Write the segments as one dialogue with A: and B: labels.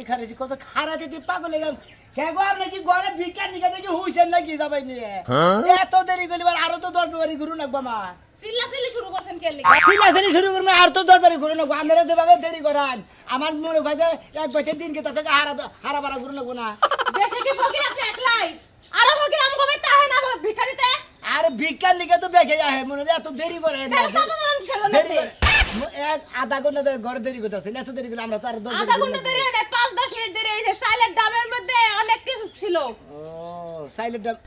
A: খারেছি কত খারা দিতে পাগল গেল কে গো আপনি কি ঘরে ভিক্ষা নিকে দেখি হুইছেন নাকি যাবাই নিয়ে এত দেরি করিবার আরো তো 10 বাড়ি ঘুরু লাগবা মা
B: সিল্লাসিল্লি শুরু করছেন কে লাগি
A: সিল্লাসিল্লি শুরু করব আর তো 10 বাড়ি ঘুরু লাগবা আপনারা যেভাবে দেরি করান আমার মনে হয় যে এক বছর দিন কে তাতে হারা বাড়া ঘুরু লাগবো না
B: দেশে কি ফকির আপনি একলাই আরো ফকির আম কবে তাহে না ভিক্ষা দিতে
A: আর ভিক্ষা নিকে তো বেঁকে যায় মনে হয় এত দেরি করে না দেরি এক আধা ঘন্টা ঘরে দেরি করতেছে এত দেরি করে আমরা তো আর 10
B: আধা ঘন্টা দেরি হয় না 5-10 মিনিট দেরি হইছে সাইলেন্ট ডামের মধ্যে অনেক কিছু ছিল
A: ও সাইলেন্ট ডাম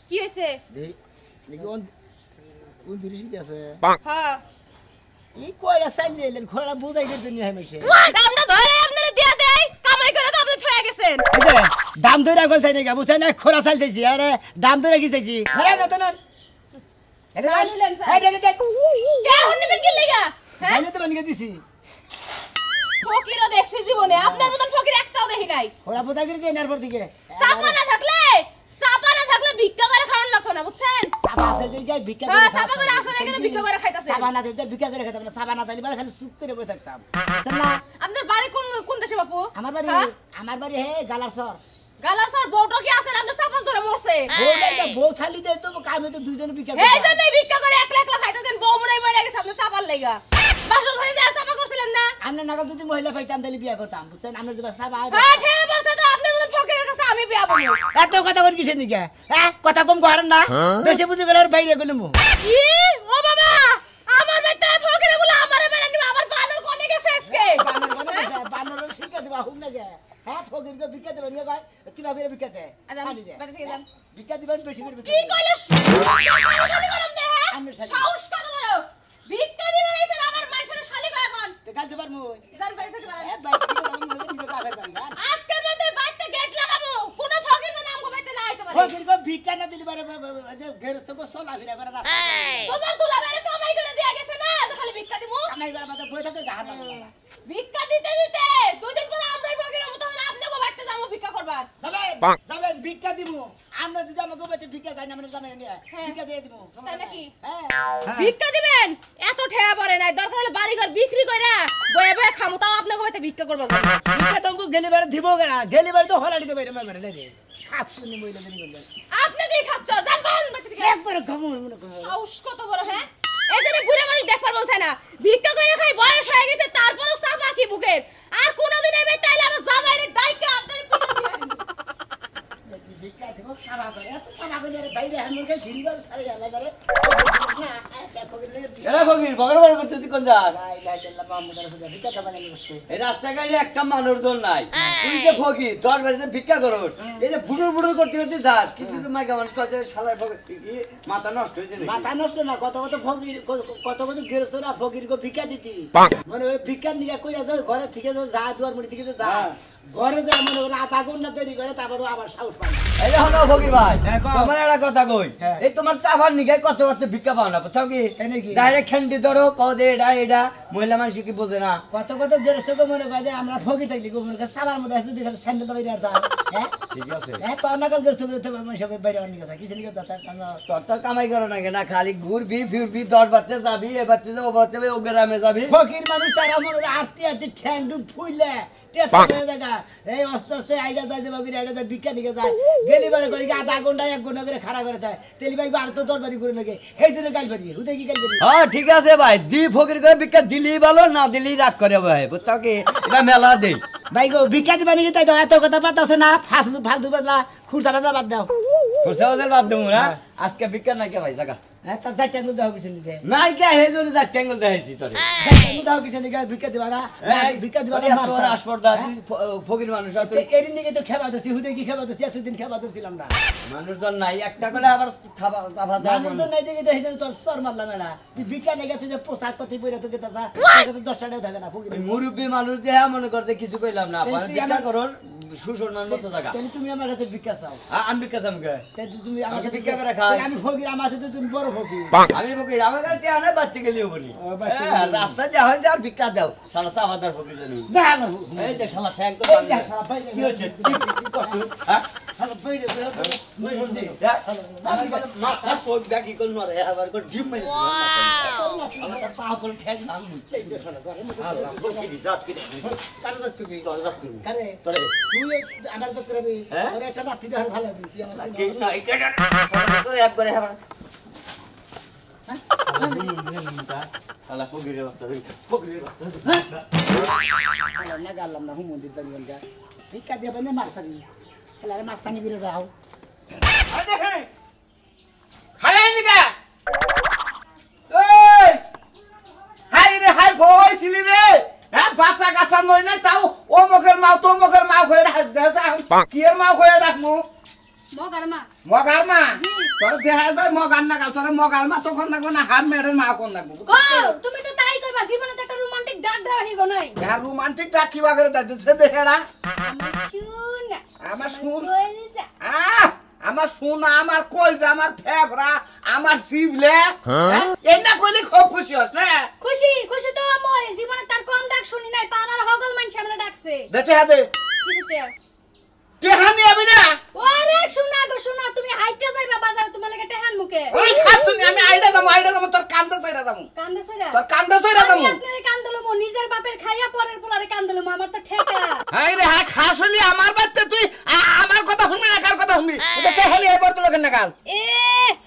B: কি হইছে
A: দেখি কোন দিরিশি কি আছে
B: হ্যাঁ
A: এই কয়টা সাইল এলেন খোলা বুঝাই দিতে নিয়ে হেমেছে
B: দামটা ধরে আপনারা দিয়া দেই কামাই করে তো আপনি থয়ে গেছেন
A: এই যে দাম ধরে গল চাই না বুঝছেন না খোলা সাইল চাইছি আরে দাম ধরে কি চাইছি আরে না তো না এটা
B: লাইলেন স্যার
A: এটা এটা
B: কে হন্নিবেন কি লাগা হ্যাঁ
A: জানি তো বানিয়ে দিছি
B: ফকিরও দেখছি জীবনে আপনার মতন ফকির একটাও দেখি নাই
A: খোলা বুঝাই দিতে এনার পর দিকে
B: চাপা না থাকলে ভিক্ষা করে খাওয়ান লাগতো না বুঝছেন
A: সাবা আছে দিকে ভিক্ষা
B: হ্যাঁ চাপা করে আসলে এখানে ভিক্ষা করে খাইতাছে
A: সাবা না দিতে ভিক্ষা করে খেতাম না সাবা না দিলে খালি চুপ করে বসে থাকতাম বুঝছেন না
B: আপনার বাড়ি কোন কোন দেশে বাপু
A: আমার বাড়ি হে গালাসর
B: গালাসর বউটো কি আছে আমাদের চাপা ধরে মরছে
A: বউ থালি দেয় তো কামে তো দুইজনে ভিক্ষা
B: এই জন্য ভিক্ষা করে একলা একলা খাইতাছেন বউ মনে মরে গেছে আপনি চাপার লাগা বাসন ঘরে যা চাপা করছিলেন না
A: আমরা নাগাল যদি মহিলা পাইতাম তাহলে বিয়ে করতাম বুঝছেন আমরা যদি সাবা
B: হ্যাঁ ঠিক বলছে তো আপনার মতন ফকিরের কাছে আমি বিয়া করব
A: এত কথা কর কিসের নিকে হ্যাঁ কথা কম করেন না বেশি বুঝে গেলে আর বাইরে গেলুম
B: কি ও বাবা আমার বেটা ফকিরে বলে আমারে মেরে নিবা আমার বানর কোনে গেছে আজকে
A: বানর শিক্ষা দিবা হুম না যে হ্যাঁ ফকির কে ভিক্ষা দেবেন কে কয় কিবা করে ভিক্ষা দে খালি দে
B: বাড়ি থেকে যান
A: ভিক্ষা দিবেন বেশি করে
B: কি কইলে শালি করম দে হ্যাঁ সাহস কত বড় ভিক্ষা দিবেন আইছেন আমার মানুষের শালি কয় এখন
A: দেখাল দিবার মুই
B: জান বাড়ি থেকে বাড়ি
A: এ বাড়ি থেকে যাবেন মুই নিজে কাফের বাড়ি
B: আজকের মধ্যে বাড়িতে গেট লাগাবো কোন ফকির যেন আমগো বাড়িতে না আইতে পারে
A: ফকির কে ভিক্ষা না দিলি পারে যে গেরস্ত কো সোলা ফিরা করে রাস্তা
B: তোমার দুলা বেরে কামাই করে দিয়া গেছে না তো খালি ভিক্ষা দিমু
A: কামাই করে মাথা বই থাকে গাহাত
B: ভিক্ষা দিতে দিতে দুই দিন পর আমরাই ফকিরের মত আপনাগো বাড়িতে যাবো ভিক্ষা করবার
A: যাবেন ভিক্ষা দিমু আমরা যদি আমাকে বাড়িতে ভিক্ষা চাই না মানে জানেন নিয়ে ভিক্ষা দিয়ে দিমু
B: তাই নাকি
A: হ্যাঁ
B: ভিক্ষা দিবেন এত ঠেয়া পড়ে নাই দরকার হলে বাড়ি ঘর বিক্রি কইরা বয়ে বয়ে খামু তাও আপনাগো বাড়িতে ভিক্ষা করবা যাবো
A: ভিক্ষা তো গেলিবার দিব কেনা গেলিবার তো হলাড়ি দেবে মারে রে খাচ্ছুনি মইলা দেনি করলেন
B: আপনি কি খাচ্ছ জানবান বাড়ি থেকে
A: একবার কামড় মনে করে
B: হাউস কত বড় হ্যাঁ এই যে বুড়া মানুষ দেখবার বলছে না ভিক্ষা করে খাই বয়স হয়ে গেছে তারপরও চাপা কি বুকের আর কোনোদিন এবে তাইলে আমার জামাইরে ডাইকা আপনার
A: ভিক্ষা দিব সাবা করে এত সাবা করে বাইরে হামুরকে দিনবার সারি আলা করে
C: এরা ফকির বগরবর করতে তুই কোন জায়গা
A: লাই লাই আল্লাহ মাহমুদ রাসূল ভিক্ষা দাবা জানি বসতে
C: এই রাস্তাঘাটে একটা মানুষজন নাই তুই যে ফকির তোর বাড়িতে ভিক্ষা করস এই যে ফুটুর ফুটুর করতে করতে যাস কিছু কিছু মাইকা মানুষ কাছে শালার ফকির মাথা নষ্ট হয়েছে নাকি
A: মাথা নষ্ট না কত কত ফকির কত কত গেরস্তরা ফকির কো ভিক্ষা দিতি মানে ওই ভিক্ষা নিয়ে কই আছে ঘরে থেকে যা দুয়ার মুড়ি থেকে যা ঘরে যা মানে ওরা আধা ঘন্টা দেরি করে তারপর আবার সাহস পায়
C: এই যে হলো ফকির ভাই তোমার একটা কথা কই এই তোমার চাফার নিগায় কত কত ভিক্ষা পাও না বুঝছো কি ডাইরেক্ট খেন্ডি ধরো কও যে এটা মহিলা মানুষ কি বোঝে না
A: কত কত গেরস্তকে মনে করে যে আমরা ফকির থাকলি গো মনে করে সাবার মধ্যে আছে দেখলে স্যান্ডেল বাইরে আর হ্যাঁ ঠিক আছে হ্যাঁ তো নাকাল গেরস্তকে তো সব বাইরে অনেক আছে কিছু নিকে যাতা
C: তোর কামাই করো না কেন খালি ঘুরবি ফিরবি 10 বাজতে যাবি এ বাজতে যাবো বাজতে ও গ্রামে যাবি
A: ফকির মানুষ তারা মনে আরতি আরতি ঠ্যাং ডুব ফুইলে এই আস্তে আস্তে আইডা যায় যে বগির আইডা যায় ভিক্ষা নিকে যায় গেলিবারে করে কি আধা ঘন্টা 1 ঘন্টা করে খাড়া করে যায় তেলি ভাই আর তো দরবারি করে নাকি এই দিনে গাল পারি হুদে কি গাল পারি
C: হ্যাঁ ঠিক আছে ভাই দি ফকির করে ভিক্ষা দিলি ভালো না দিলি রাগ করে ভাই বুঝছো কি এটা মেলা দেই
A: ভাই গো ভিক্ষা দিবা নাকি তাই তো এত কথা পাতাছ না ফালতু ফালতু বাজলা খুরসা বাজা বাদ দাও
C: খুরসা বাজার বাদ দেবো না আজকে ভিক্ষা নাই কে ভাই জায়গা
A: হ্যাঁ তা যাই টাঙ্গুল দাও কিছু নিকে
C: নাই কে এই জন্য যা ট্যাঙ্গল দেখাইছি তোরে
A: যাই টাঙ্গুল দাও কিছু নিকে ভিক্ষা দিবা না ভিক্ষা দিবা না
C: তোর আসপর্দা তুই ফকির মানুষ তুই
A: এর নিকে তো খেবা দছি হুদে কি খেবা দছি এতদিন খেবা দছিলাম না
C: মানুষজন নাই একটা করে আবার থাবা থাবা দেয়
A: মানুষজন নাই দেখে দেখে তোর সর মারলাম না তুই ভিক্ষা নিকে তুই যে পোশাক পাতি পরে তোকে তা যা 10 টাকাও থাকে না ফকির
C: মুরব্বী মানুষ যে মনে করতে কিছু কইলাম না আপনার ভিক্ষা করুন সুসম্মান মতো জায়গা
A: তাহলে তুমি আমার কাছে ভিক্ষা চাও
C: আমি ভিক্ষা চামকে
A: তাই তুমি আমার কাছে
C: ভিক্ষা করে খাও
A: আমি ফকির আমার সাথে তুমি বড় ফকির
C: আমি ফকির আমার কাছে আনে বাচ্চা গেলিও বলি রাস্তা যা হয় আর ভিক্ষা দাও শালা সাবাদার ফকির জানি
A: যা না
C: এই যে শালা ঠ্যাং তো
A: এই যা শালা ভাই
C: কি হচ্ছে কি করছিস হ্যাঁ
A: হ্যালো বাইরে
C: বন্ধু দেখ মাথা চোখ দেখি কোন নরে আবার কোন জিম মেরে আল্লাহ পা বল ঠেক ভাঙবি আল্লাহ ফকির জাত কি
A: কার যাস তুই
C: তোর জাত করবি
A: কারে
C: তোরে
A: তুই আমার জাত করবি
C: হ্যাঁ?
A: তোর একটা নাতি দেখার ভালো আছে তুই আমার
C: কি না এটা তোর একবারে হবে আল্লাহ ফকিরের বাচ্চা ফকিরের বাচ্চা
A: না গালাম না হুম মন্দির যাবি গা ভিক্ষা দিয়ে বানে মাছ আনি এলারে মাছ টানি করে যাও আরে দেখে খালাই লিগা এই হাই রে হাই ভয় ছিলি রে হ্যাঁ বাচ্চা কাচ্চা নই না তাও ও মগের মাও তো মগের মাও কইরা দেছা কি এর মাও কইরা রাখমু মগার মা তোর দেখা যায় মগার না তোর মগার মা তখন লাগবে না হাত মেয়ের মা কোন লাগবে
B: তুমি তো তাই কইবা জীবনে তো একটা রোমান্টিক ডাক দেওয়া হিগো নাই
A: হ্যাঁ রোমান্টিক ডাক কিবা করে দিতে দেহেড়া
B: শুনা
A: আমার শুন
B: কইলিসা
A: আমার সোনা আমার কলজা আমার ফেবরা আমার শিবলে এন্না কইলে খুব খুশি হস না
B: খুশি তো মই জীবনে তার কম ডাক শুনি নাই পাড়ার হগল মানছে আমরা ডাকছে
A: দেখে হাতে
B: কিসতে
A: তেহানি আমি না
B: ওরে শোনা গো শোনা তুমি হাইটা যাইবা বাজারে তোমার লাগে টেহান মুখে
A: ওই খাচ্ছনি আমি আইডা যাবো তোর কান্দা চাইরা যাবো
B: কান্দে ছড়া
A: তোর কান্দা চাইরা যাবো
B: আপনারে কান্দলো মো নিজের বাপের খাইয়া পরের পোলারে কান্দলো আমার তো ঠেকা
A: হাই রে হাই খাসলি আমার বাচ্চা তুই আমার কথা শুনবি না কার কথা শুনবি এটা তেহালি এই বর্ত লোকের না কাল
B: এ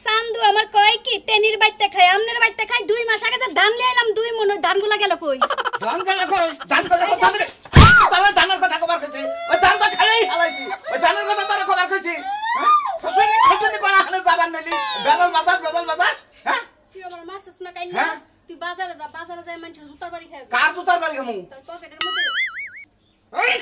B: সান্দু আমার কয় কি তেনির বাইতে খাই আমনের বাইতে খাই 2 মাস আগে যে ধান লিয়াইলাম 2 মন ধানগুলা গেল কই
A: ধান তাহলে ধানের কথা কবার কইছি ওই ধান তো খাইই হালাইছি ওই ধানের কথা তোর কবার কইছি হ্যাঁ খাসনি কোন আনে যাবার নলি বেদল বাজার হ্যাঁ
B: তুই আমার মারছস না কাইলা
A: হ্যাঁ?
B: তুই বাজারে যা মানুষের জুতার বাড়ি খাবি
A: কার জুতার বাড়ি খামু
B: তোর পকেটের মধ্যে
A: এই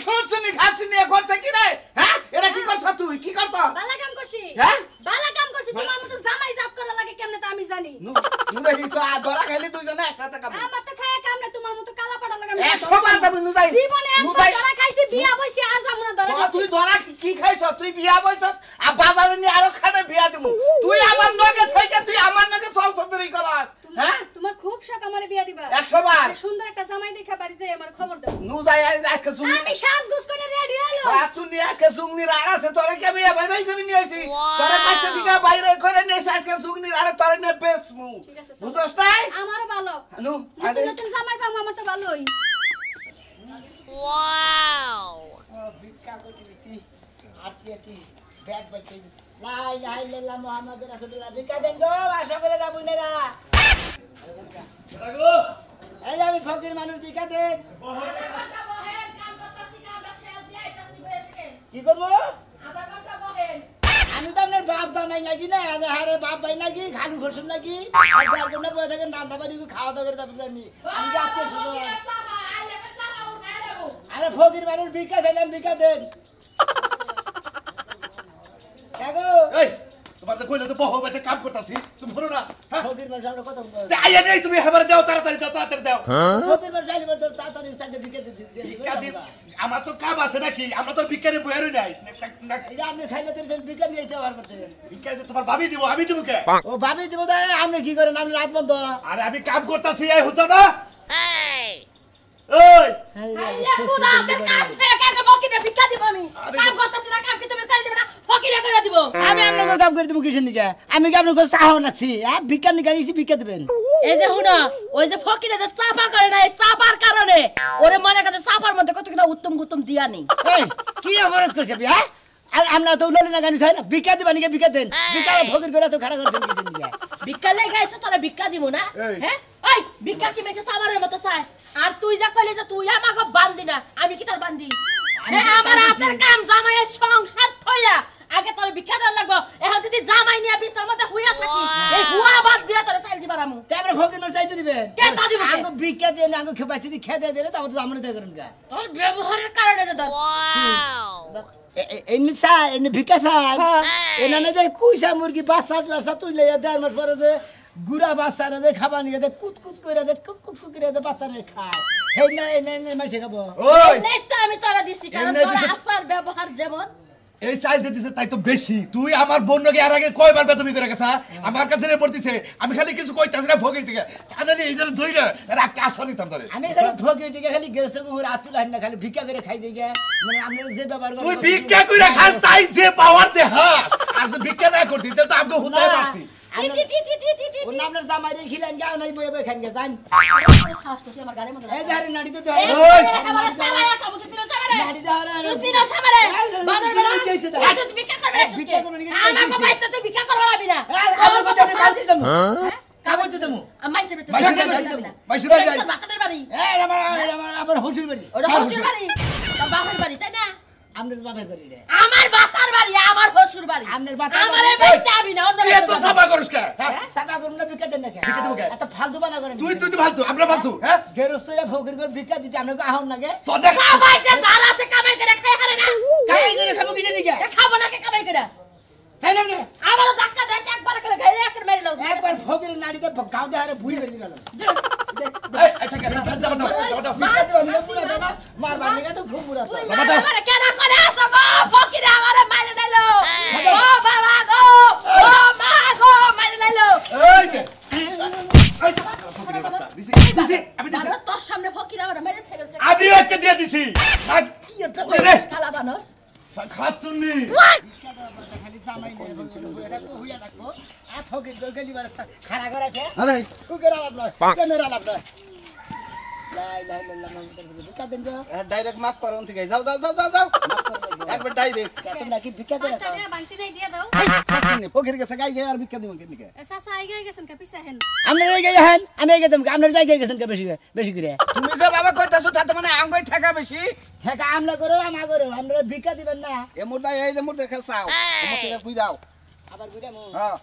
A: খাচ্ছনি এ করতে কি রে হ্যাঁ এটা কি করছ তুই কি করছ
B: বালা কাম করছি
A: হ্যাঁ?
B: বালা কাম করছি তোমার মতো জামাই জাত করা লাগে কেমনে তা আমি জানি
A: নুরে হিতো ধরা খাইলি তুই জানা একটা কাম
B: আমার তো খায় কাম না তোমার মতো কালা পাড়া লাগে
A: 100 বার যাবি নুদাই
B: জীবনে একবার ধরা খাইছি বিয়া বইছি আর যামু না ধরা
A: তুই ধরা কি খাইছ তুই বিয়া বইছ আর বাজারে নি আরো খানে বিয়া দিমু তুই আমার নগে থেকে তুই আমার নগে চল চদরি করস হ্যাঁ
B: তোমার খুব শখ আমারে বিয়া দিবা
A: 100 বার
B: সুন্দর একটা জামাই দেখা বাড়িতে আমার খবর দাও
A: নুদাই আজকে শুনি
B: আমি সাজগুজ করে রেডি হলো
A: খাচ্ছনি আজকে সুগনি রাড়া আছে তোরে কি আমি ভাই করে নিয়ে আইছি তোরে বাচ্চা দিকে বাইরে করে নিয়ে আইছি আজকে সুগনি রাড়া তোরে নে পেছমু
B: ঠিক আছে
A: বুঝছস তাই
B: আমারও ভালো
A: নু
B: নতুন জামাই পাবো আমার তো ভালোই
A: ভিক্ষা করতেছি আরতি ব্যাগ বাইতে লা ইলাহা ইল্লাল্লাহ মুহাম্মাদুর রাসূলুল্লাহ ভিক্ষা দেন গো আশা করে যাবো নেরা
C: লাগো
A: এই যে আমি ফকির মানুষ ভিক্ষা দেন কি করবো আমি তো আপনার বাপ জামাই লাগি না আরে বাপ ভাই লাগি খালু ঘোষণ লাগি আর যার জন্য বয়ে থাকেন রান্না বাড়ি খাওয়া দাওয়া করে তারপর জানি আমি যে আত্মীয় স্বজন আরে ফকির মানুষ ভিক্ষা চাইলাম ভিক্ষা দেন কাগো
D: এই তোমার তো কইলে তো বহু বাইতে কাম করতাছি তুমি ভরো না হ্যাঁ
A: ফকির মানুষ আমরা কথা বলবো
D: আইয়া নেই তুমি হেবারে দাও তাড়াতাড়ি দাও
A: ফকির মানুষ চাইলে বলতো তাড়াতাড়ি সাইডে ভিক্ষা
D: ভিক্ষা দি আমার তো কাম আছে নাকি আমরা তো ভিক্ষারে বইয়ারই নাই
A: এই যে আপনি খাইলে তেল ভিক্ষা নিয়ে ব্যবহার করতে দেন
D: ভিক্ষা যে তোমার ভাবি দিব আমি দিব কে
A: ও ভাবি দিব তাই আপনি কি করেন আপনি রাত বন্ধ
D: আরে আমি কাম করতাছি এই হচ্ছে না ওই
B: খুদা তোর কাম থেকে কেন বকিতে ভিক্ষা দিব আমি
D: আরে
B: কাম করতেছ না কাম কি তুমি করে দিবে না ফকিরে করে দিব
A: আমি আপনাকে কাম করে দেবো কিসের নিকা আমি কি আপনাকে চাহও নাছি হ্যাঁ ভিক্ষা নিকা নিছি ভিক্ষা দেবেন
B: এই যে হুনা ওই যে ফকিরে যে চাপা করে না এই চাপার কারণে ওরে মনে করে চাপার মধ্যে কত কিনা উত্তম গুতম দিয়া নেই
A: এই কি অপরাধ করছে আপনি হ্যাঁ আর আমরা তো উল্লেখ না গানি চাই না ভিক্ষা দিবা নিকা ভিক্ষা দেন ভিক্ষা ফকির করে তো খারাপ করছেন কিসের নিকা
B: ভিক্ষা লেগে আইছস তোরা ভিক্ষা দিব না
D: এই।
B: হ্যাঁ ওই ভিক্ষা কি মেছে চাবারের মতো চাই আর তুই যা কইলি যে তুই আমাকে বান্ধি না আমি কি তোর বান্ধি হ্যাঁ আমার হাতের কাম জামাইয়ের সংসার থইয়া আগে তোর ভিক্ষা দেওয়ার লাগবো এখন যদি জামাই নিয়ে বিস্তার মধ্যে হুইয়া থাকি এই হুয়া বাদ দিয়া তোরে চাইল দিবার আমু
A: তারপরে ফকির মানুষ চাইতে দিবেন
B: কে তা দিবে?
A: আগে ভিক্ষা দিয়ে আগে খেপাইতে দিয়ে খেতে দিলে তারপর তো জামানো দেয় করেন গা
B: তোর ব্যবহারের কারণে যে তোর
A: এমনি চাই এমনি ভিক্ষা চাই এনা না যে কুইসা মুরগি বাচ্চা টাচ্চা তুলে 1.5 মাস পরে যে গুড়া বাচ্চা যে খাবার নিয়ে যে কুত কুত করে যে কুক কুক করে যে বাচ্চা নিয়ে খায় হেই না এনে মাইছে খাবো
D: ওই
B: নেই তো আমি তোরা দিছি কারণ
D: এমনি
B: তোর
D: দিছি।
B: আচার ব্যবহার যেমন
D: এই চাইল দিতেছে তাই তো বেশি তুই আমার বোনকে এর আগে কয়বার বেদবি করে গেছা আমার কাছে রিপোর্ট দিছে আমি খালি কিছু কইতাছ না ফকির থেকে জানালি এই যে ধইরা এর একটা আসল দিতাম তোরে
A: আমি খালি ফকির দিকে খালি গেরস্ত কুকুর আতুল না খালি ভিক্ষা করে খাই দিকে মানে আমরা যে ব্যাপার
D: তুই ভিক্ষা কইরা খাস তাই যে পাওয়ার দে হাস আর তুই ভিক্ষা না করতি তাহলে তো আমগো হুদায় পারতি
A: ও নামনার জামাই রে খিলান গাও নাই বয়ে বয়ে খান গে জান
B: সাহস তো আমার গাড়ির মধ্যে
A: এই ধারে নাড়ি তো
B: এই আমার জামাইয়া খাবো তুই চিনো সামনে
A: নাড়ি দাও
B: তুই চিনো সামনে বাবার বেলা তুই ভিক্ষা করবে
A: ভিক্ষা করবে নাকি
B: আমাকে ভাই তো তুই ভিক্ষা করবে না বিনা
A: আমার কথা আমি কাজ দিতাম কাগজ দিতাম
B: মাইন যাবে তুই
D: মাইসের বাড়ি যাই
B: বাতাদের বাড়ি
A: এই আমার হসুর বাড়ি
B: ওটা হসুর বাড়ি তোর বাবার বাড়ি তাই না
A: আমনের বাপের বাড়ি রে
B: আমার বাতার বাড়ি আমার হসুর বাড়ি
A: আমনের বাতার
B: আমারে বাইতে আবি না অন্য
D: তুই এত সাফা করিস কে
A: সাবা করুন না ভিক্ষা দেন না
D: ভিক্ষা দেবো কে?
A: এত ফালতু বানা করেন
D: তুই তুই তো ফালতু আমরা ফালতু হ্যাঁ
A: গেরস্ত ইয়া ফকির করে ভিক্ষা দিতে আপনাকে আহন লাগে
D: তোর দেখ
B: কামাই যে দাল আছে কামাই করে খাই হারে না
A: কামাই করে খাবো কি জানি কে
B: এ খাবো না কে কামাই করে
A: তাই না রে
B: আমারও ধাক্কা দেয় একবার করে গাইরে একবার মেরে লাও
A: একবার ফকিরের নাড়িতে গাও দেহারে ভুড়ি বের গেল
D: এই থেকে যাবা দাও
A: ভিক্ষা দেব আমি পুরা জানা মার বাড়ি গেছে খুব পুরা তো
B: আমারে কেন করে আসো গো ফকিরে আমারে মাইরে দিলো ও বাবা গো ও মা গো মাইরে দিলো
D: এই দে দিছি আমি দিছি
B: বাবা তোর সামনে ফকিরে আমারে মেরে থেকে
D: আমি একটা দিয়ে দিছি
B: কি এটা কালা বানর
D: খাতুনি
A: খালি জামাই নেই বয়ে থাকবো হুইয়া থাকবো আ ফকির করে গেলিবার খাড়া করাছে
C: আরে
A: সুগের আলাপ নয় ক্যামেরা আলাপ নয় লাই লাই লাই ভিক্ষা দেন গো
C: ডাইরেক্ট মাফ করো থেকে যাও যাও যাও যাও যাও একবার ডাইরেক্ট
A: তুমি নাকি ভিক্ষা করে
E: পাঁচটা টাকা বাংতি নাই দিয়ে দাও
C: খাচ্ছি ফকির কাছে গাই গাই আর ভিক্ষা দিব কেন
E: চাচা আইগে গেছেন কা পিছে হেন
A: আপনার এই গায়ে হেন আমি এই গেছাম আপনার জায়গায় গেছেন কে বেশি বেশি করে
C: তুমি যে বাবা কইতাছো তাতে মানে আঙ্গুই ঠেকা বেশি
A: ঠেকা আমরা করো আমা করো আমরা ভিক্ষা দিবেন না
C: এ মুর্দা এই যে মুর্দা খাসাও তোমাকে কই দাও
A: আবার ঘুরে মু
C: হ্যাঁ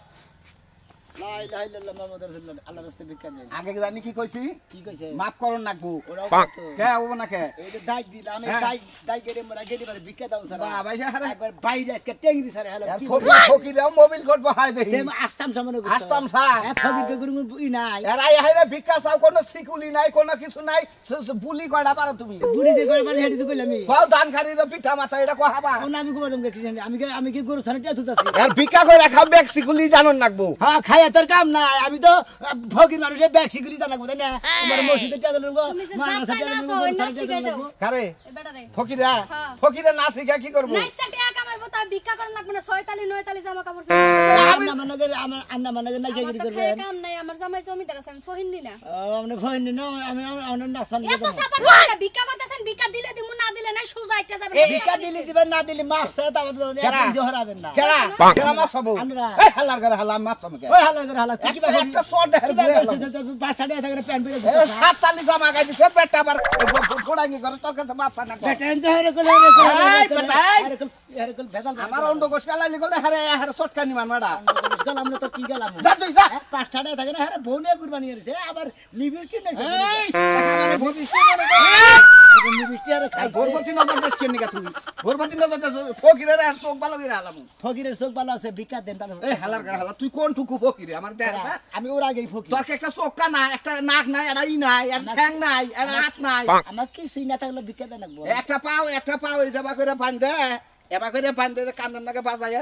A: লা ইলাহা ইল্লাল্লাহ মুহাম্মাদুর রাসূলুল্লাহ আল্লাহর রাস্তায় ভিক্ষা দেন
C: আগে জানি কি কইছি
A: কি কইছে
C: মাফ করুন নাকবো
A: ওরাও তো
C: কে হবো না কে
A: এই যে দাই দিল আমি
C: হ্যাঁ।
A: দাই গেরে মরা গেলি বারে ভিক্ষা দাও স্যার
C: বাবা হারে
A: একবার বাইরে আজকে টেংরি স্যার হলো কি
C: ফকির ফকিরাও মোবাইল কোড বহাই দেই
A: দেম আসতাম সামনে
C: আসতাম সা
A: ফকির কে গুরু ই নাই
C: এরা হাইরে ভিক্ষা চাও কোনো সিকুলি নাই কোনো কিছু নাই বুলি কয়টা পারো তুমি
A: বুড়ি যে করে মানে হেডি তো কইলাম আমি
C: বাও দান খারির পিঠা মাথা এটা কহাবা
A: ও না আমি গোবর দম গেছি আমি কি গরু ছানা টিয়া তুতাছি
C: আর ভিক্ষা করে রাখা ব্যাগ সিকুলি জানুন নাকবো
A: হ্যাঁ খাইয়া তোর কাম নাই আমি তো ফকির মানুষের ব্যাগ সিগুলি জানা তাই না আমার মসজিদে টিয়া দিল গো
E: তুমি যে
A: মা
E: জাত
A: টিয়া
E: না
A: দিল
E: আছো,
A: গো
E: ওই না
A: ছানা টিয়া
E: শিখাই
A: দিল
E: দাও।
A: গো
C: কারে
E: এ বেটারে
C: ফকিরা
E: হ্যাঁ।
C: ফকিরা না শিখা কি করবো
E: নাইসা টাকা কামাইবো তা ভিক্ষা করার লাগবে না 46 49 জামা কাপড়
A: আমরা মনে করে আমার আন্না মনে করে নাই কি
E: আমার তো
A: করবেন
E: খায় কাম নাই আমার জামাই জমিদার আছে আমি ফহিননি না
A: আমরা ফোন না আমি আমরা নাস্তান
E: এত সাপা টাকা ভিক্ষা করতেছেন ভিক্ষা দিলে দিমু না দিলে নাই সোজা একটা যাবে
A: ভিক্ষা দিলি দিবেন না দিলি মাফ সে তারপর তো একদিন জহরাবেন না
C: কেরা কেরা মাপ সবো
A: আমরা।
C: এই হালার করে হালা মাপ সবো কে
A: ওই হালা করে হালা কি বাবা
C: একটা শর্ট দেখে
A: পাঁচ সাড়ে থাকে প্যান্ট পরে
C: এ 47 জামা গাই দিছ বেটা আবার ফোড়াঙ্গি করে তোর কাছে মাপ না কর
A: প্যান্ট তো হেরে কলে
C: এই বেটা, এই।
A: হেরে কল ভেজাল
C: আমার অন্ধ গোস কালালি গলে হারে হারে শটকানি মানমাডা
A: গেল আমরা তো কি গেলাম
C: যা তুই যা
A: পাঁচ সাড়ে থাকে না হেরে বউনে কুরবানি হইছে আবার নিবিড় কি নাই
C: এই একেবারে ভবিষ্যৎ
A: নিবিড়টি আর খাইছে
C: ভোরবতী নজর দেশ কেন নিকা তুই ভোরবতী নজর দেশ ফকিরের আর চোখ ভালো করে হালামু
A: ফকিরের চোখ ভালো আছে ভিক্ষা দেন ভালো
C: এই হালার করে হালা তুই কোন টুকু ফকিরে আমার দেখা
A: আমি ওর আগেই ফকির
C: তোর একটা চোখা না একটা নাক নাই একটা ই নাই একটা ঠ্যাং নাই একটা হাত নাই
A: আমার কিছুই না থাকলে ভিক্ষা দেন লাগবো
C: একটা পাও এই যাবা করে বান্ধে এবার করে বান্ধে কান্দার নাকে বাজায়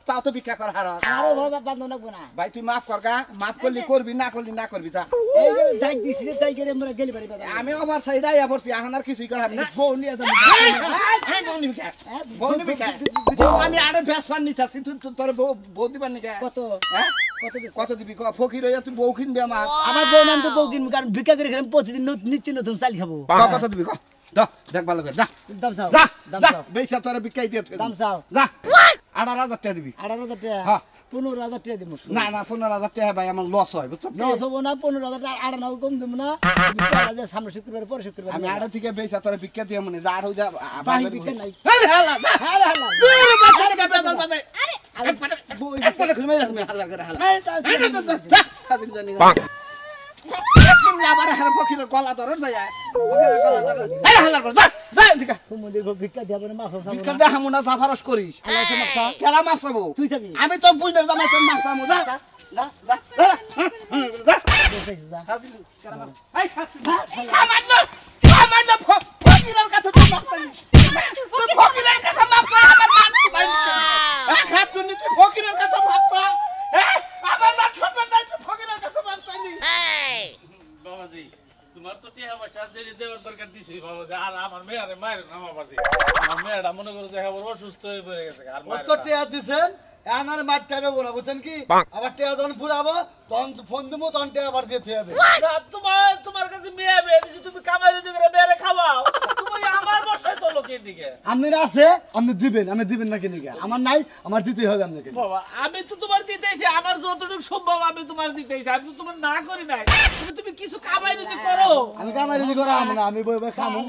C: তাও তো ভিক্ষা কর হার
A: আরো বাবা বান্ধব লাগবো না
C: ভাই তুই মাফ কর গা মাফ করলি করবি না করবি যা
A: এই যে দাই দিছি দাই করে আমরা গেলি বাড়ি বাবা
C: আমি ওভার সাইড আইয়া পড়ছি এখন আর কিছুই করাম না
A: বউ নিয়ে যাবো
C: আমি আরে বেসফান নিতাছি তুই তোর বউ দিবার নিকে
A: কত
C: হ্যাঁ
A: কত বেশি?
C: কত দিবি ফকির হইয়া তুই বউ কিনবি আমার
A: আমার বউ নাম তো বউ কিনবো কারণ ভিক্ষা করে খেলাম প্রতিদিন নিত্য নতুন চাল খাবো
C: কত দিবি দেখ ভালো করে যা
A: দাম চাও
C: যা
A: দাম
C: যা
A: চাও
C: বেশা তোর বিকাই দিয়ে
A: দাম চাও
C: যা 18,000 টাকা দিবি
A: 18,000 টাকা
C: হ্যাঁ।
A: 15,000 টাকা দিব
C: না 15,000 টাকা ভাই আমার লস হয় বুঝছো
A: লস হবো না 15,000 টাকা আর নাও কম দিব না তুমি টাকা দিয়ে সামনে শুক্রবার পরে শুক্রবার
C: আমি আড়া থেকে বেশা তোর বিক্কা দিয়ে মনে যা আর হই যা
A: বাহি ভিক্ষা নাই
C: আরে হালা যা
A: আরে হালা
C: দূর বাচ্চা থেকে বেদল বাদে
E: আরে
C: আরে
A: বউ
C: একটা খুমে রাখমি হালা করে হালা
A: এই তা-
C: যা হাদিন জানি একদম লাবার হার ফকিরের গলা ধরছ যায় ফকিরের গলা ধর এই হালা করে যা যা এদিকে
A: কুমুদের ভিক্ষা দিয়া বলে মাফ চাবো
C: বিক্কা দে হামুনা সাফারস করিস
A: আল্লাহ তো মাফ চা।
C: কেরা মাফ চাবো
A: তুই চাবি
C: আমি তো বুইনের জামাই তোর মাফ চাবো যা যা যা যা
A: যা।
C: হাজির কেরা মাফ এই খাচ্ছি সামান্য ফকিরের কাছে তুই মাফ চাই তুই ফকিরের কাছে মাফ চাই আমার মান
F: আরে মায়ের নাম বাবাজি আমার মেয়েটা মনে করো যে আবার অসুস্থ হয়ে পড়ে গেছে আর
G: কত টিয়া দিছেন এনার মাঠটা রবো না বুঝছেন কি আবার টিয়া যখন ফুরাবো তখন ফোন দেবো তখন টিয়া আবার দিতে হবে
F: তোমার কাছে মেয়ে দিছি তুমি কামাই দিতে করে মেয়েরে খাওয়াও তুমি আমার বসায় চলো কে দিকে
G: আপনার আছে আপনি দিবেন নাকি নাকি আমার নাই আমার দিতেই হবে আপনাকে
F: বাবা আমি তো তোমার দিতেইছি আমার যতটুকু সম্ভব আমি তোমার দিতেইছি আমি তো তোমার না করি নাই তুমি কিছু কামাই দিতে করো
G: আমি কামাই রেডি করা না আমি বই বই খামু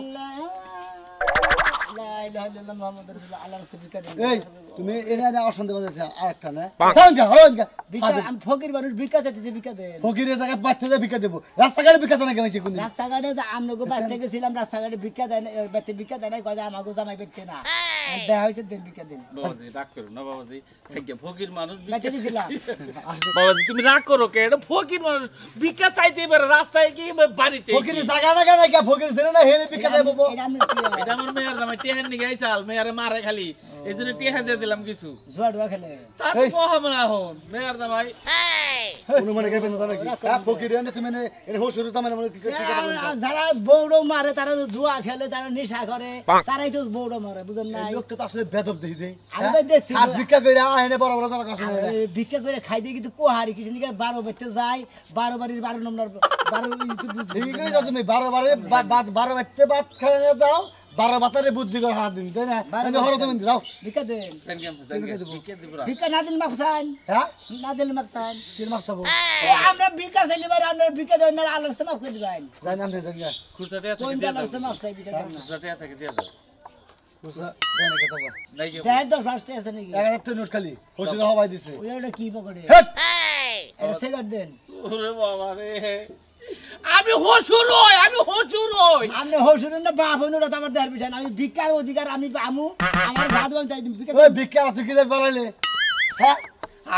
G: এই তুমি এনে অশান্তি বাজাইছ আরেকটা না
A: আমি ফকির মানুষ ভিক্ষা চাইতে ভিক্ষা দেন
G: ফকিরের জায়গায় বাচ্চাদের ভিক্ষা দেবো রাস্তাঘাটে ভিক্ষা দেয় না কেন কোন
A: রাস্তাঘাটে আমনগো বাড়িতে গেছিলাম রাস্তাঘাটে ভিক্ষা দেয় বাড়িতে ভিক্ষা দেয় কয় আমাকে জামাই পেচ্ছে না দেখা হয়েছে দেন ভিক্ষা দেন
F: বাবাজি রাগ করো না বাবাজি ফকির মানুষ
A: বাড়িতে গেছিলাম
F: বাবাজি তুমি রাগ করো কে এটা ফকির মানুষ ভিক্ষা চাইতে পারে রাস্তায় কি বাড়িতে
G: ফকিরের জায়গা না কেন ফকির ছিল না হেরে ভিক্ষা দেবো
F: এটা আমার মেয়ের জামাই টেহান নিয়ে গাইছাল মেয়েরে মারে খালি এই জন্য টেহা দিয়ে দিলাম কিছু
A: জুয়া ডুয়া খেলে
F: তা তো কহাবো না এখন মেয়ের জামাই
G: অনুমানে গেবেন না নাকি ফকির এনে তুমি এর হোসুর জামানে কি কথা বলছো
A: যারা বৌড়ো মারে তারা জুয়া খেলে তারা নেশা করে তারাই তো বৌড়ো মারে বুঝেন না
G: লোকটা তো আসলে বেদব দেখি দেই
A: আমি ভাই দেখছি
G: আজ ভিক্ষা কইরা আহেনে বড় বড় কথা কাছে
A: ভিক্ষা করে খাই দিয়ে কিন্তু কোহারি কিছু নিকে 12 বেতে যায় 12 বাড়ির 12 নম্বর 12 ইউটিউব
G: ঠিক আছে তুমি 12 বারে 12 বাতে ভাত খাইয়ে দাও 12 বাতারে বুদ্ধি করে হাত দিন তাই না আমি হরো তুমি যাও
A: ভিক্ষা দেন ভিক্ষা না দিন মাপসান
G: হ্যাঁ
A: না দিন মাপসান
G: কি মাপ চাবো
A: আমরা ভিক্ষা চাইলে বারে আমরা ভিক্ষা দেন না আল্লাহর সামাপ করে দিবেন
G: জানি আমি জানি না
F: খুচরাটা
A: কোন
F: থেকে দিয়ে
A: আল্লাহর
F: দাও
A: সামাপ চাই ভিক্ষা দেন না
F: খুচরাটা থেকে দিয়ে দাও
G: বুঝা জানি কথা বল
F: নাই কি
A: দেখ দশ ফার্স্ট আছে নাকি
G: 11 নোট খালি হোসুর হবাই দিছে
A: ওটা কি পকড়ে
G: হেট
A: এটা সিগারেট দেন
F: ওরে বাবা রে আমি হসুর হই
A: আপনি হসুরেন না বাপ হইন ওটা তো আমার দেয়ার বিষয় না। আমি ভিক্ষার অধিকার আমি আমু আমার জাদু আমি চাই ভিক্ষা
G: ওই ভিক্ষা তুই কি যাবি বাড়াইলে হ্যাঁ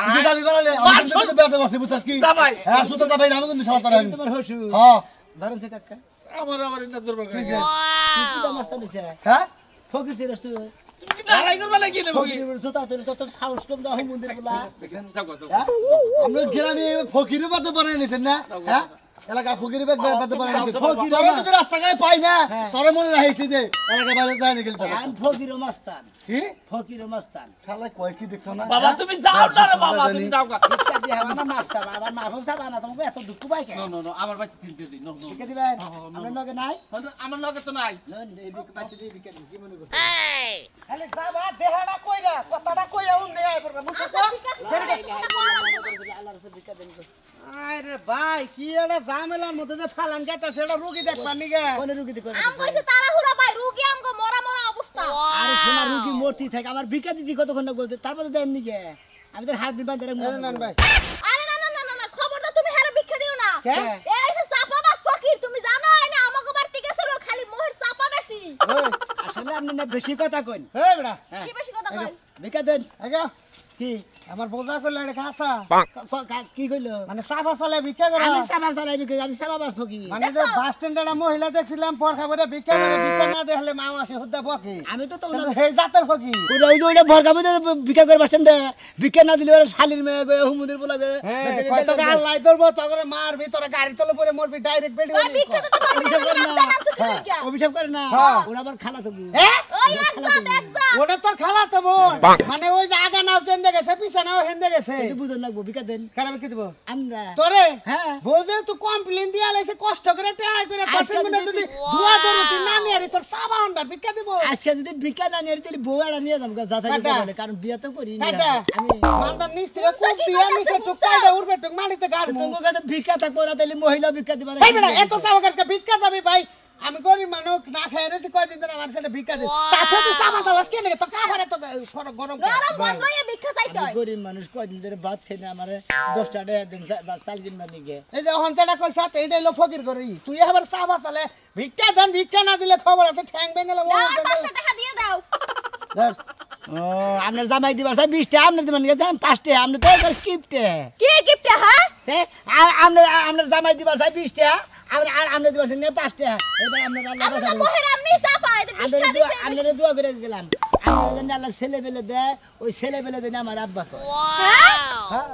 G: তুই যাবি বাড়াইলে আমি কিন্তু বেদব আছি বুঝছস কি
F: জামাই।
G: হ্যাঁ সুতো যাবাই আমি কিন্তু সালাত রাখি
A: তোমার হসুর
G: হ্যাঁ
A: ধরেন সে কাকা
F: আমার এটা দরবার
A: কি কি মাস্তা নিছে
G: হ্যাঁ
A: ফকির সিরাস তো
F: তুমি কি দাঁড়াই করবা লাগি না বগি
A: ফকির জুতা তো সাহস কম দাও মন্দির বলা
G: হ্যাঁ? আমরা গ্রামে ফকিরের বাতে বানাই নিতেন না হ্যাঁ এলাকা ফকিরের বাতে বানাই নিতেন ফকির তো রাস্তাঘাটে পাই না সরে মনে রাখিস যে এলাকা বাজার যায় না গেল
A: আমি ফকির মাস্তান
G: কি
A: ফকির মাস্তান
G: শালা কয় কি দেখছ না
F: বাবা তুমি যাও না রে বাবা তুমি যাও না
A: ভিক্ষা দিয়ে হবে না মাস্তা আবার মাফ সাবা না তোমাকে এত দুঃখ পাই কেন
F: নো আমার বাচ্চা তিনতে দিই নো
A: ভিক্ষা দিবেন আমার লগে নাই
F: আমার লগে তো নাই
A: নন এই ভিক্ষা পাইতে দিই ভিক্ষা কি মনে করছ খালি সাবা দেহাটা কইরা কথাটা কইয়া উন্নে আই পড়বা বুঝছো আল্লাহর রাসূল ভিক্ষা দেন
H: আরে ভাই কি এটা ঝামেলার মধ্যে যে ফালান গাইতাছে এটা রুগী দেখবার নিগে
A: কোন রুগী দি করে
E: আম কইছে তাড়াহুড়া ভাই রুগী আমগো মরা মরা অবস্থা
A: আরে সোনা রুগী মরতি থাকে আমার ভিক্ষা দিদি কতক্ষণ না বলতে তারপরে যাই এমনি কে আমি তোর হাত দিবা দেরে
H: নেন ভাই
E: আরে না না না না না খবরটা তুমি হেরে ভিক্ষা দিও না
H: কে?
E: এই যে চাপা বাস ফকির তুমি জানো না আমাগো বাড়তি গেছিল খালি মোহর চাপা বেশি
A: আসলে আপনি না বেশি কথা কইন
H: হে বেড়া
E: কি বেশি কথা কই
A: ভিক্ষা দেন
H: আগে
A: কি
H: আমার বোঝা করলে এটা খাসা
A: কি কইলো
H: মানে সাফা চালে ভিক্ষা করে
A: আমি সাবাস দাঁড়াই ভিক্ষা আমি সাবাস ফকি
H: মানে যে বাস স্ট্যান্ডে একটা মহিলা দেখছিলাম পরখা করে ভিক্ষা করে ভিক্ষা না দেখলে মা আসে হুদ্দা ফকি
A: আমি তো তো
H: কিন্তু সেই জাতের ফকি
A: ওইটা ভরকাবো ভিক্ষা করে বাসছেন ভিক্ষা না দিলে শালির মেয়ে গয়ে হুমুদের বলা গয়ে
H: হ্যাঁ কয়তো আল্লাহ ধরবো তখন মার ভিতরে গাড়ি তলে পরে মরবি ডাইরেক্ট বেডি
E: ওই ভিক্ষা তো
A: অভিশাপ করে না
H: হ্যাঁ।
A: ওরা আবার খালা তো
H: হ্যাঁ
E: ওই একদম
H: ওটা তোর খালা তো বোন মানে ওই যে আগা নাও হেন্দে গেছে পিছা নাও হেন্দে গেছে
A: বুঝুন লাগবো ভিক্ষা দেন
H: কারণ কি দিব
A: আমরা
H: তোরে
A: হ্যাঁ
H: বোঝে তুই কমপ্লেন দিয়া লাইছে কষ্ট করে টাই করে
A: আজকে
H: 10 মিনিট যদি দুয়া ধরে তুই না নিয়ে তোর সাবা হন্ডার ভিক্ষা দিব
A: আজকে যদি ভিক্ষা না নিয়ে তাহলে বউ আর নিয়ে যাবো যাতে
H: কাটা।
A: বলে কারণ বিয়ে তো করি না
H: কাটা
A: আমি
H: মানদার নিচ থেকে খুব দিয়া নিচে টুক পাইডা উড়বে টুক মাটিতে গাড়
A: তোমার কাছে ভিক্ষা থাকবো না তাহলে মহিলা ভিক্ষা দিবা না
H: ভাই বেটা এত চাওয়া কাছে ভিক্ষা যাবি ভাই আমি গরিব মানুষ না খাই রয়েছি কয়দিন ধরে আমার সাথে ভিক্ষা দিই তাতে তুই চাপা চালাস কে লাগে তোর চাপারে তো গরম
E: গরম বন্ধই ভিক্ষা চাইতে
A: আমি
E: হয়
A: গরিব মানুষ কয়দিন ধরে ভাত খেয়ে না আমার 10 টাকা দিন চাল কিনবা নিগে
H: এই যে হনসাটা কইছা এইটাই লো ফকির করি তুই আবার চাপা চালে ভিক্ষা দেন ভিক্ষা না দিলে খবর আছে ঠ্যাং ভেঙে
E: দাও 500 টাকা দিয়ে দাও
A: ও আপনার জামাই দিবার 20 টাকা আপনার দিবেন গেছেন 5 টাকা আপনি তো এর কিপটে
E: কি গিফট হ্যাঁ
A: আপনার জামাই দিবার 20 টাকা আমরা দিবার 5 টাকা এবার আপনার আল্লাহ
E: আমি
A: কথা
E: তো মোহর এমনি চাপা এতে 20 টাকা দিছে
A: আমরা দোয়া করে দিলাম আমরা যেন আল্লাহ ছেলে পেলে দেয় ওই ছেলে পেলে দেন আমার আব্বা কয়
E: হ্যাঁ
A: হ্যাঁ